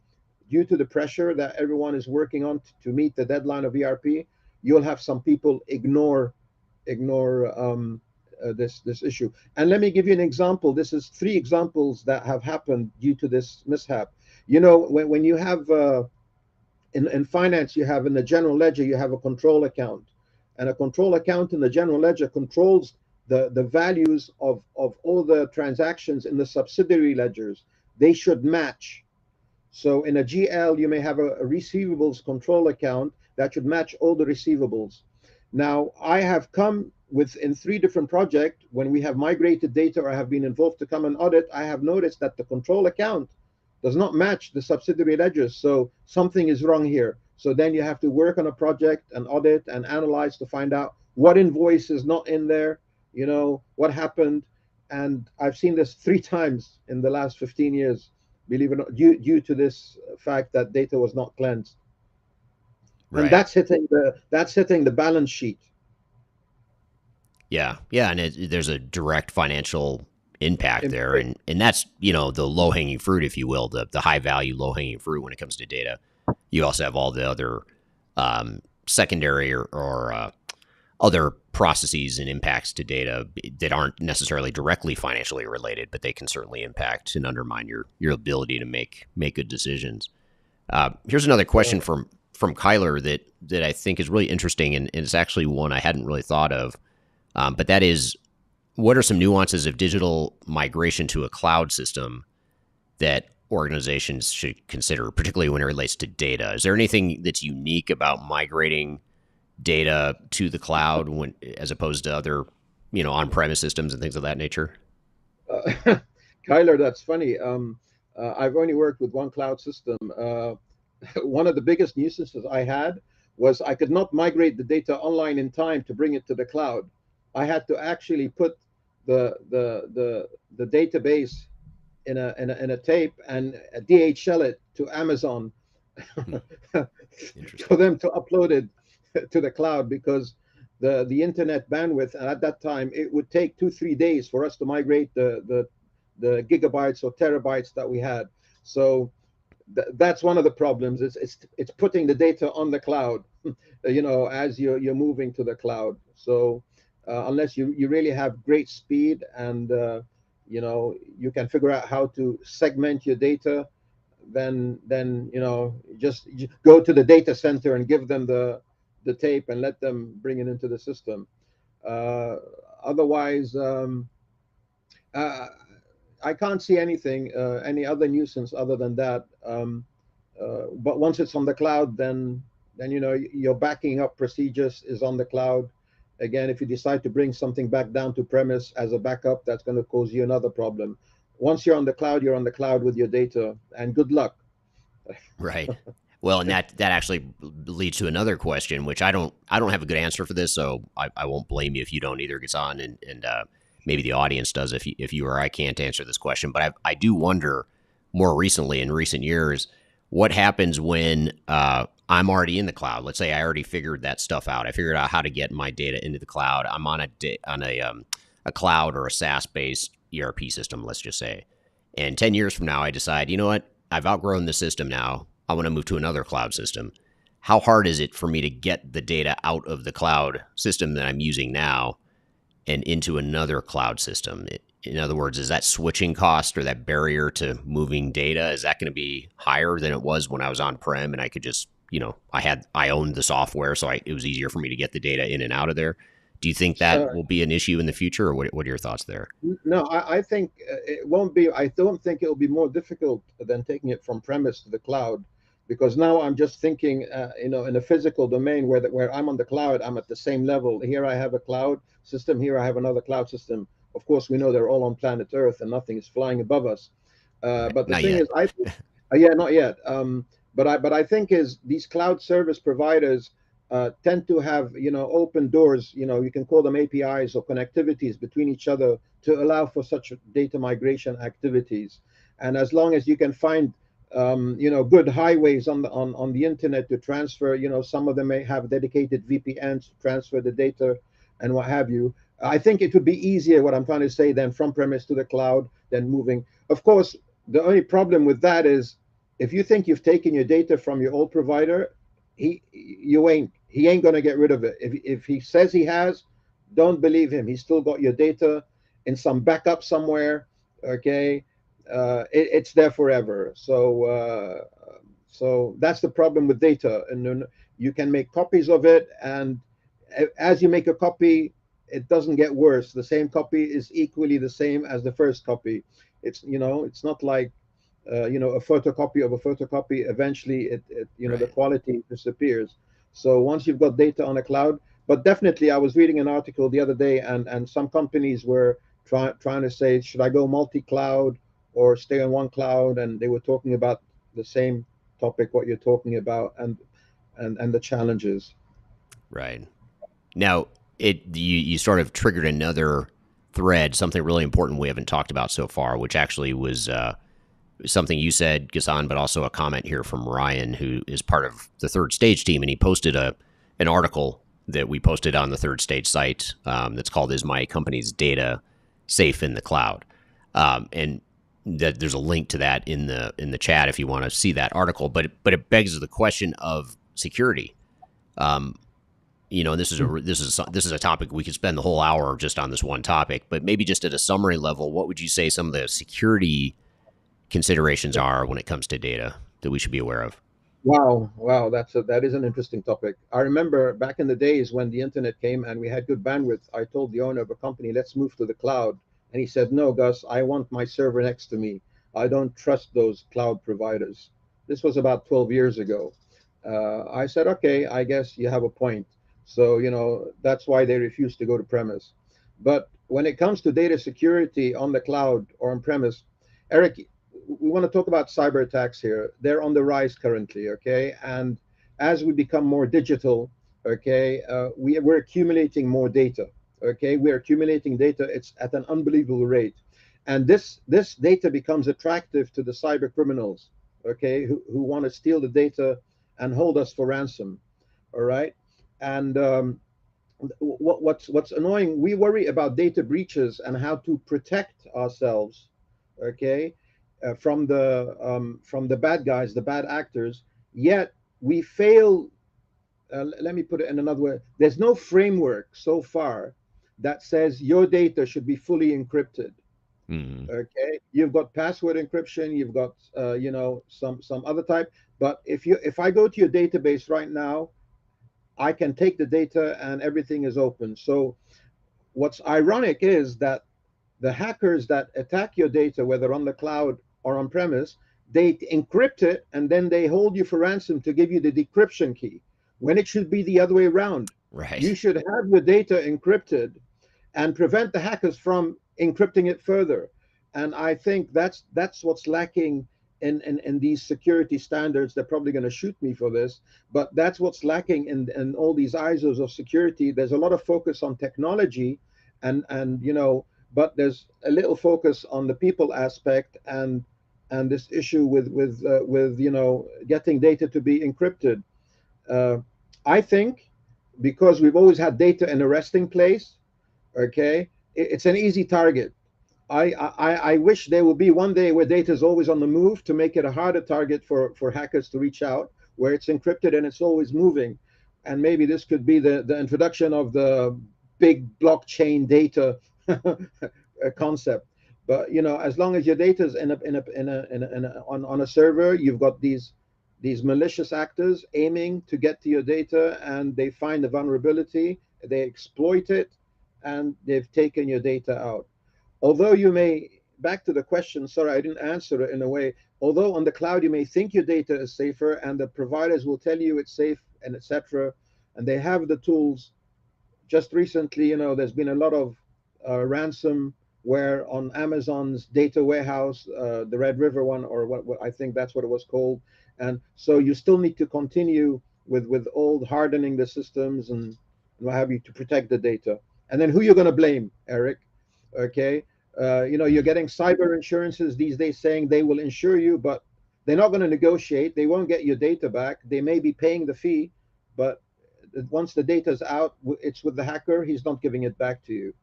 due to the pressure that everyone is working on to meet the deadline of ERP, you'll have some people ignore this issue. And let me give you an example. This is 3 examples that have happened due to this mishap. When you have in finance, you have in the general ledger, you have a control account, and a control account in the general ledger controls the values of all the transactions in the subsidiary ledgers. They should match. So in a GL, you may have a receivables control account that should match all the receivables. Now, I have come in 3 different projects, when we have migrated data or I have been involved to come and audit, I have noticed that the control account does not match the subsidiary ledgers. So something is wrong here. So then you have to work on a project and audit and analyze to find out what invoice is not in there, what happened. And I've seen this 3 times in the last 15 years. believe it or not, due to this fact that data was not cleansed, and Right. that's hitting the balance sheet. Yeah. Yeah. And there's a direct financial impact there. Implication. And that's, the low hanging fruit, if you will, the high value, low hanging fruit when it comes to data. You also have all the other secondary or other processes and impacts to data that aren't necessarily directly financially related, but they can certainly impact and undermine your ability to make good decisions. Here's another question from Kyler that I think is really interesting, and it's actually one I hadn't really thought of. But that is, what are some nuances of digital migration to a cloud system that organizations should consider, particularly when it relates to data? Is there anything that's unique about migrating data to the cloud as opposed to other, on-premise systems and things of that nature? Kyler, that's funny. I've only worked with one cloud system. One of the biggest nuisances I had was I could not migrate the data online in time to bring it to the cloud. I had to actually put the database in a tape and DHL it to Amazon Hmm. for Interesting. them to upload it to the cloud, because the internet bandwidth at that time, it would take 2 3 days for us to migrate the gigabytes or terabytes that we had. So that's one of the problems. It's putting the data on the cloud, as you're moving to the cloud. So unless you really have great speed and you can figure out how to segment your data, then just go to the data center and give them the tape and let them bring it into the system. Uh, Otherwise, uh, I can't see any other nuisance other than that. But once it's on the cloud, then your backing up procedures is on the cloud. Again, if you decide to bring something back down to premise as a backup, that's going to cause you another problem. Once you're on the cloud, you're on the cloud with your data, and good luck. Right. Well, and that actually leads to another question, which I don't have a good answer for this, so I won't blame you if you don't either, Ghassan, and maybe the audience does if you or I can't answer this question. But I do wonder, more recently in recent years, what happens when I'm already in the cloud. Let's say I already figured that stuff out. I figured out how to get my data into the cloud. I'm on a cloud or a SaaS based ERP system. Let's just say, and 10 years from now, I decide, you know what? I've outgrown the system now. I want to move to another cloud system. How hard is it for me to get the data out of the cloud system that I'm using now and into another cloud system? In other words, is that switching cost or that barrier to moving data, is that going to be higher than it was when I was on prem and I could just, I owned the software, so it was easier for me to get the data in and out of there? Do you think that Uh, will be an issue in the future, or what are your thoughts there? no, I think it won't be. I don't think it will be more difficult than taking it from premise to the cloud, because now I'm just thinking, in a physical domain where I'm on the cloud, I'm at the same level. Here I have a cloud system. Here I have another cloud system. Of course, we know they're all on planet Earth and nothing is flying above us. Right. But the Not thing yet. is, yeah, not yet. But I think is these cloud service providers tend to have open doors. You can call them APIs or connectivities between each other to allow for such data migration activities. And as long as you can find good highways on the internet to transfer, some of them may have dedicated VPNs to transfer the data and what have you. I think it would be easier, what I'm trying to say, than from premise to the cloud, than moving. Of course, the only problem with that is if you think you've taken your data from your old provider, he ain't gonna get rid of it. If he says he has, don't believe him. He's still got your data in some backup somewhere. Okay, it's there forever. So that's the problem with data, and then you can make copies of it, and as you make a copy, it doesn't get worse. The same copy is equally the same as the first copy. It's not like a photocopy of a photocopy. Eventually, the Right. quality disappears. So once you've got data on a cloud, but definitely, I was reading an article the other day, and some companies were trying to say, should I go multi-cloud or stay on one cloud? And they were talking about the same topic, what you're talking about, and the challenges. Right. Now, you sort of triggered another thread, something really important we haven't talked about so far, which actually was something you said, Ghassan, but also a comment here from Ryan, who is part of the Third Stage team, and he posted an article that we posted on the Third Stage site that's called "Is My Company's Data Safe in the Cloud?" And that there's a link to that in the chat if you want to see that article. But it begs the question of security. This is a topic we could spend the whole hour just on this one topic. But maybe just at a summary level, what would you say some of the security considerations are when it comes to data that we should be aware of? Wow, that is an interesting topic. I remember back in the days when the internet came and we had good bandwidth. I told the owner of a company, let's move to the cloud, and he said, no, Gus, I want my server next to me. I don't trust those cloud providers. This was about 12 years ago. I said, okay, I guess you have a point. So that's why they refused to go to premise. But when it comes to data security on the cloud or on premise, Eric, we want to talk about cyber attacks here. They're on the rise currently, okay? And as we become more digital, okay, we're accumulating more data, okay? We're accumulating data. It's at an unbelievable rate. And this data becomes attractive to the cyber criminals, okay, who want to steal the data and hold us for ransom, all right? And what's annoying, we worry about data breaches and how to protect ourselves, okay, from the bad guys, the bad actors. Yet we fail. Let me put it in another way. There's no framework so far that says your data should be fully encrypted. Mm-hmm. Okay, you've got password encryption, you've got some other type. But if I go to your database right now, I can take the data and everything is open. So what's ironic is that the hackers that attack your data, whether on the cloud or on premise, they encrypt it and then they hold you for ransom to give you the decryption key, when it should be the other way around. Right. You should have your data encrypted and prevent the hackers from encrypting it further. And I think that's what's lacking in these security standards. They're probably going to shoot me for this, but that's what's lacking in all these ISOs of security. There's a lot of focus on technology, and but there's a little focus on the people aspect and this issue with getting data to be encrypted. Uh, I think because we've always had data in a resting place, okay, it's an easy target. I wish there will be one day where data is always on the move to make it a harder target for hackers to reach out, where it's encrypted and it's always moving. And maybe this could be the introduction of the big blockchain data concept. But as long as your data is on a server, you've got these malicious actors aiming to get to your data, and they find a vulnerability, they exploit it, and they've taken your data out. Although you may, back to the question, sorry, I didn't answer it in a way. Although on the cloud you may think your data is safer, and the providers will tell you it's safe and etc., and they have the tools. Just recently, there's been a lot of ransomware on Amazon's data warehouse, the Red River one, or what I think that's what it was called. And so you still need to continue with old hardening the systems and what have you to protect the data. And then who you're going to blame, Eric? Okay, you're getting cyber insurances these days saying they will insure you, but they're not going to negotiate. They won't get your data back. They may be paying the fee, but once the data's out, it's with the hacker. He's not giving it back to you,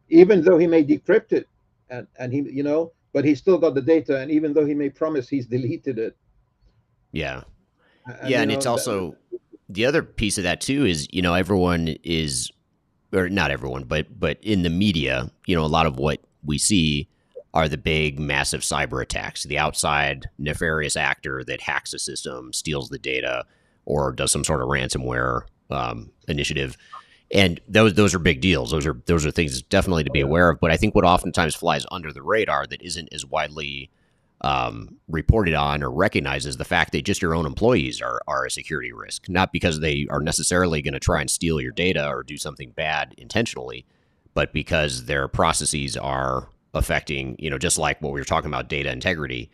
even though he may decrypt it, and he, but he's still got the data. And even though he may promise he's deleted it, Yeah. and Yeah, and it's also the other piece of that too is everyone is, or not everyone, but in the media, a lot of what we see are the big, massive cyber attacks. The outside nefarious actor that hacks a system, steals the data, or does some sort of ransomware initiative, and those are big deals. Those are things definitely to be aware of. But I think what oftentimes flies under the radar that isn't as widely reported on or recognized is the fact that just your own employees are a security risk, not because they are necessarily going to try and steal your data or do something bad intentionally, but because their processes are affecting, just like what we were talking about, data integrity.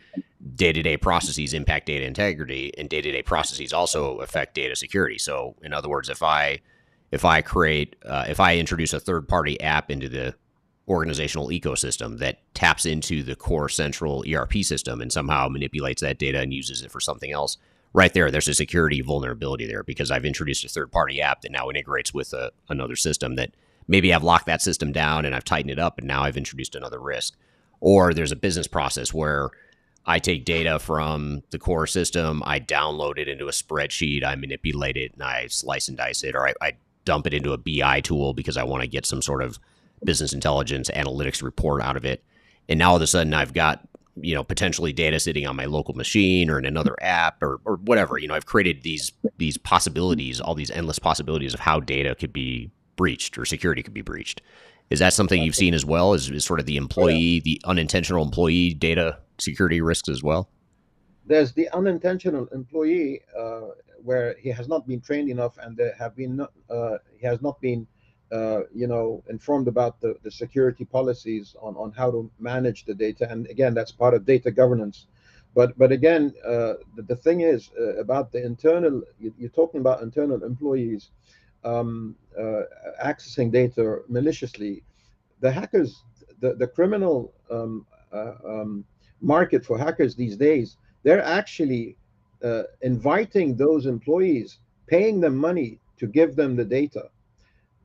Day-to-day processes impact data integrity, and day-to-day processes also affect data security. So in other words, if I introduce a third-party app into the organizational ecosystem that taps into the core central ERP system and somehow manipulates that data and uses it for something else, right there's a security vulnerability there because I've introduced a third-party app that now integrates with another system that maybe I've locked that system down and I've tightened it up and now I've introduced another risk. Or there's a business process where I take data from the core system, I download it into a spreadsheet, I manipulate it, and I slice and dice it, or I dump it into a BI tool because I want to get some sort of business intelligence analytics report out of it. And now all of a sudden I've got, potentially data sitting on my local machine or in another app or whatever. I've created these possibilities, all these endless possibilities of how data could be breached or security could be breached. Is that something you've seen as well? Is sort of the employee, the unintentional employee data security risks as well? There's the unintentional employee where he has not been trained enough, and he has not been informed about the security policies on how to manage the data. And again, that's part of data governance. But again, the thing is about the internal. You're talking about internal employees accessing data maliciously. The hackers, the criminal market for hackers these days, they're actually inviting those employees, paying them money to give them the data.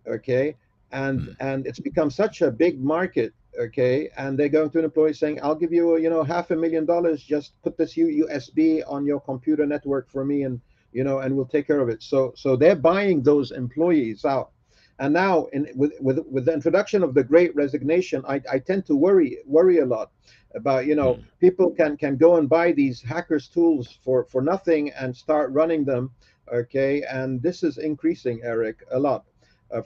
Okay, and it's become such a big market. Okay, and they're going to an employee saying, "I'll give you, $500,000. Just put this USB on your computer network for me, and and we'll take care of it." So they're buying those employees out. And now, with the introduction of the Great Resignation, I tend to worry a lot about people can go and buy these hackers tools for nothing and start running them. Okay, and this is increasing, Eric, a lot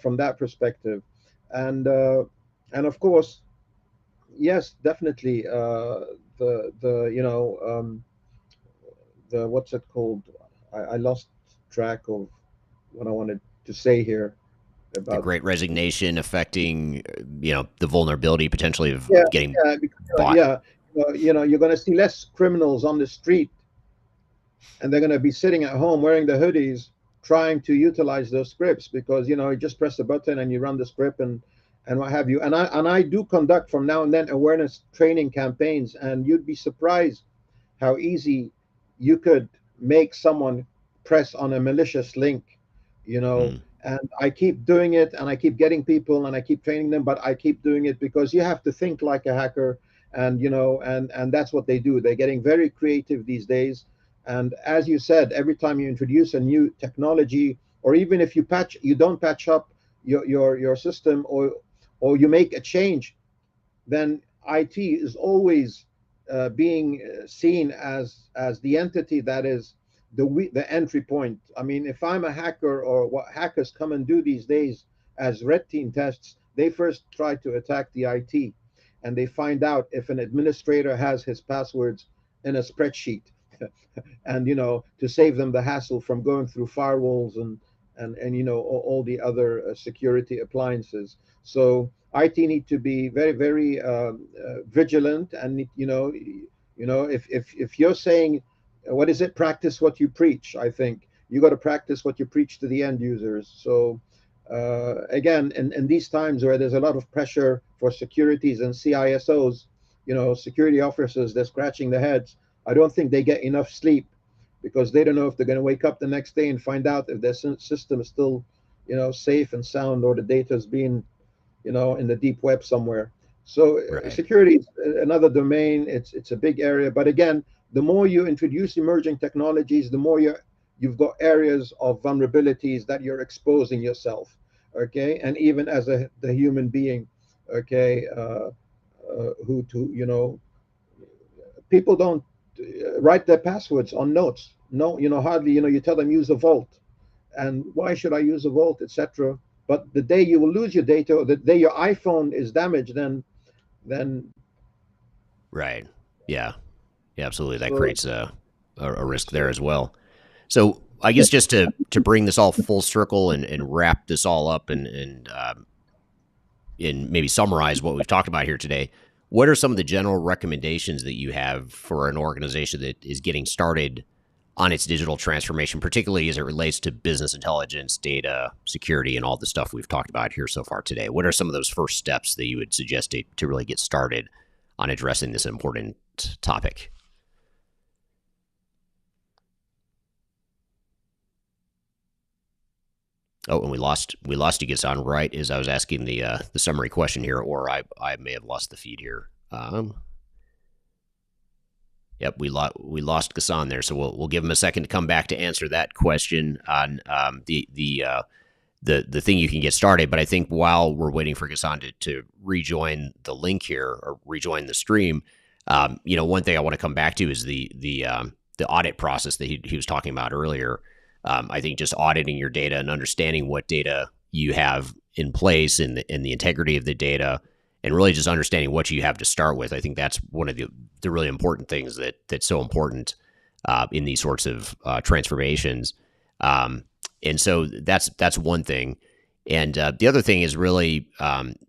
from that perspective, and of course, yes, definitely the what's it called? I lost track of what I wanted to say here about the Great Resignation affecting, the vulnerability potentially of getting bought. Yeah, you're going to see less criminals on the street, and they're going to be sitting at home wearing the hoodies, trying to utilize those scripts because you just press a button and you run the script and what have you. And I do conduct from now and then awareness training campaigns, and you'd be surprised how easy you could make someone press on a malicious link, And I keep doing it, and I keep getting people, and I keep training them, but I keep doing it because you have to think like a hacker, and and that's what they do. They're getting very creative these days. And as you said, every time you introduce a new technology, or even if you don't patch up your system, or you make a change, then IT is always being seen as the entity that is the entry point. I mean, if I'm a hacker, or what hackers come and do these days as red team tests, they first try to attack the IT, and they find out if an administrator has his passwords in a spreadsheet, and to save them the hassle from going through firewalls and all the other security appliances. So IT need to be very, very vigilant, and if you're saying, what is it? Practice what you preach. I think you got to practice what you preach to the end users. So again, in these times where there's a lot of pressure for securities and CISOs, security officers, they're scratching their heads. I don't think they get enough sleep because they don't know if they're going to wake up the next day and find out if their system is still, safe and sound, or the data is being, in the deep web somewhere. So Right. security is another domain. It's a big area, but again, the more you introduce emerging technologies, the more you've got areas of vulnerabilities that you're exposing yourself. Okay, and even as the human being, okay, people don't write their passwords on notes. No, hardly. You tell them use a vault, and why should I use a vault, etc. But the day you will lose your data, or the day your iPhone is damaged, then Right. Yeah. Yeah, absolutely. That so creates a risk there as well. So I guess just to bring this all full circle and wrap this all up and maybe summarize what we've talked about here today, what are some of the general recommendations that you have for an organization that is getting started on its digital transformation, particularly as it relates to business intelligence, data, security, and all the stuff we've talked about here so far today? What are some of those first steps that you would suggest to really get started on addressing this important topic? Oh, and we lost you, Ghassan, right as I was asking the summary question here, or I may have lost the feed here. Yep, we lost Ghassan there, so we'll give him a second to come back to answer that question on the thing you can get started. But I think while we're waiting for Ghassan to rejoin the link here or rejoin the stream, one thing I want to come back to is the audit process that he was talking about earlier. I think just auditing your data and understanding what data you have in place and the integrity of the data, and really just understanding what you have to start with. I think that's one of the really important things that's so important in these sorts of transformations. And so that's one thing. And the other thing is really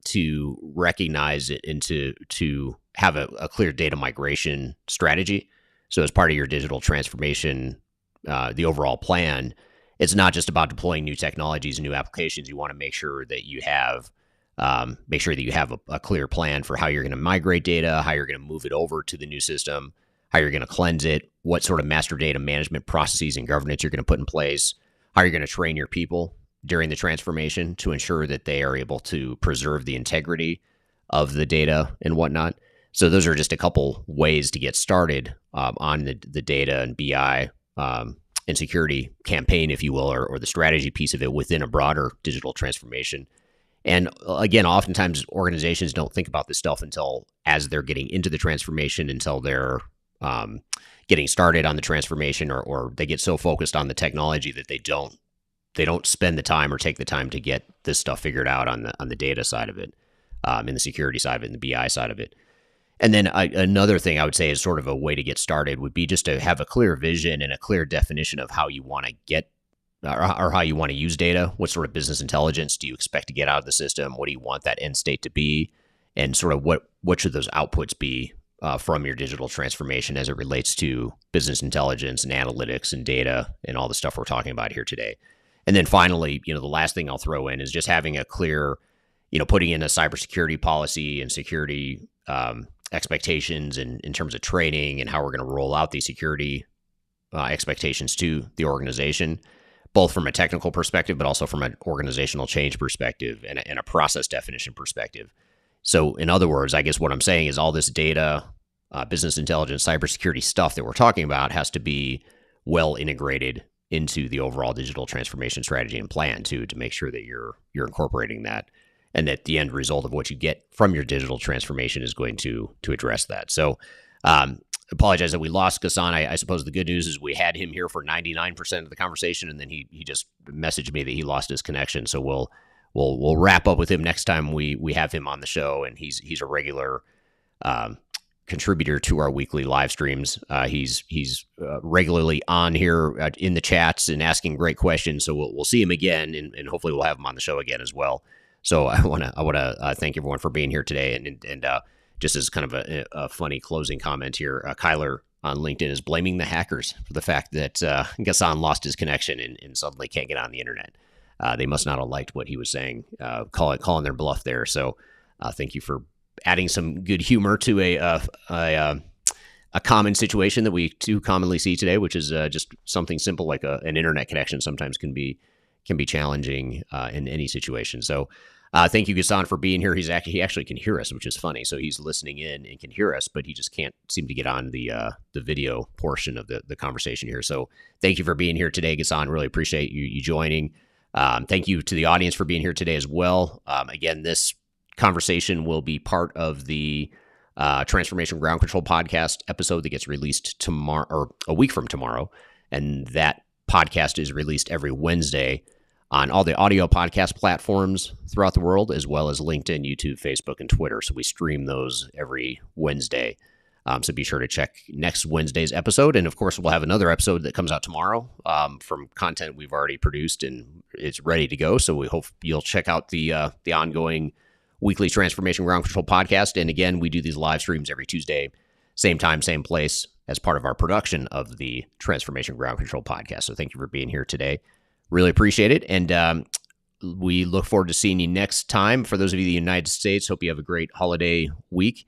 to recognize it and to have a clear data migration strategy. So as part of your digital transformation, the overall plan, it's not just about deploying new technologies and new applications. You want to make sure that you have a clear plan for how you're going to migrate data, how you're going to move it over to the new system, how you're going to cleanse it, what sort of master data management processes and governance you're going to put in place, how you're going to train your people during the transformation to ensure that they are able to preserve the integrity of the data and whatnot. So those are just a couple ways to get started on the data and BI and security campaign, if you will, or the strategy piece of it within a broader digital transformation. And again, oftentimes organizations don't think about this stuff until as they're getting into the transformation, until they're getting started on the transformation, or they get so focused on the technology that they don't spend the time or take the time to get this stuff figured out on the data side of it, in the security side of it, and the BI side of it. And then another thing I would say is sort of a way to get started would be just to have a clear vision and a clear definition of how you want to get or how you want to use data. What sort of business intelligence do you expect to get out of the system? What do you want that end state to be? And sort of what should those outputs be from your digital transformation as it relates to business intelligence and analytics and data and all the stuff we're talking about here today. And then finally, the last thing I'll throw in is just having a clear, putting in a cybersecurity policy and security expectations in terms of training and how we're going to roll out these security expectations to the organization, both from a technical perspective, but also from an organizational change perspective and a process definition perspective. So in other words, I guess what I'm saying is all this data, business intelligence, cybersecurity stuff that we're talking about has to be well integrated into the overall digital transformation strategy and plan to make sure that you're incorporating that, and that the end result of what you get from your digital transformation is going to address that. So apologize that we lost Ghassan. I suppose the good news is we had him here for 99% of the conversation, and then he just messaged me that he lost his connection. So we'll wrap up with him next time we have him on the show, and he's a regular contributor to our weekly live streams. He's regularly on here in the chats and asking great questions. So we'll see him again, and hopefully we'll have him on the show again as well. So I want to thank everyone for being here today, and just as kind of a funny closing comment here, Kyler on LinkedIn is blaming the hackers for the fact that Ghassan lost his connection and suddenly can't get on the internet. They must not have liked what he was saying, calling their bluff there. So thank you for adding some good humor to a common situation that we too commonly see today, which is just something simple like an internet connection sometimes can be challenging in any situation. So thank you, Ghassan, for being here. He actually can hear us, which is funny. So he's listening in and can hear us, but he just can't seem to get on the video portion of the conversation here. So thank you for being here today, Ghassan. Really appreciate you joining. Thank you to the audience for being here today as well. Again, this conversation will be part of the Transformation Ground Control podcast episode that gets released tomorrow, or a week from tomorrow. And that podcast is released every Wednesday on all the audio podcast platforms throughout the world, as well as LinkedIn, YouTube, Facebook, and Twitter. So we stream those every Wednesday. So be sure to check next Wednesday's episode. And of course, we'll have another episode that comes out tomorrow from content we've already produced, and it's ready to go. So we hope you'll check out the ongoing weekly Transformation Ground Control podcast. And again, we do these live streams every Tuesday, same time, same place. as part of our production of the Transformation Ground Control podcast. So thank you for being here today. Really appreciate it. And we look forward to seeing you next time. For those of you in the United States, hope you have a great holiday week,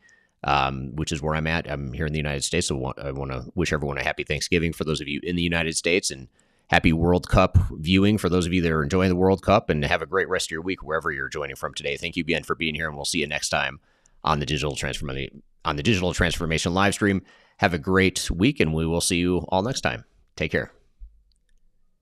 which is where I'm at. I'm here in the United States, so I want to wish everyone a happy Thanksgiving for those of you in the United States, and happy World Cup viewing for those of you that are enjoying the World Cup, and have a great rest of your week wherever you're joining from today. Thank you again for being here, and we'll see you next time on the Digital Transformation live stream. Have a great week, and we will see you all next time. Take care.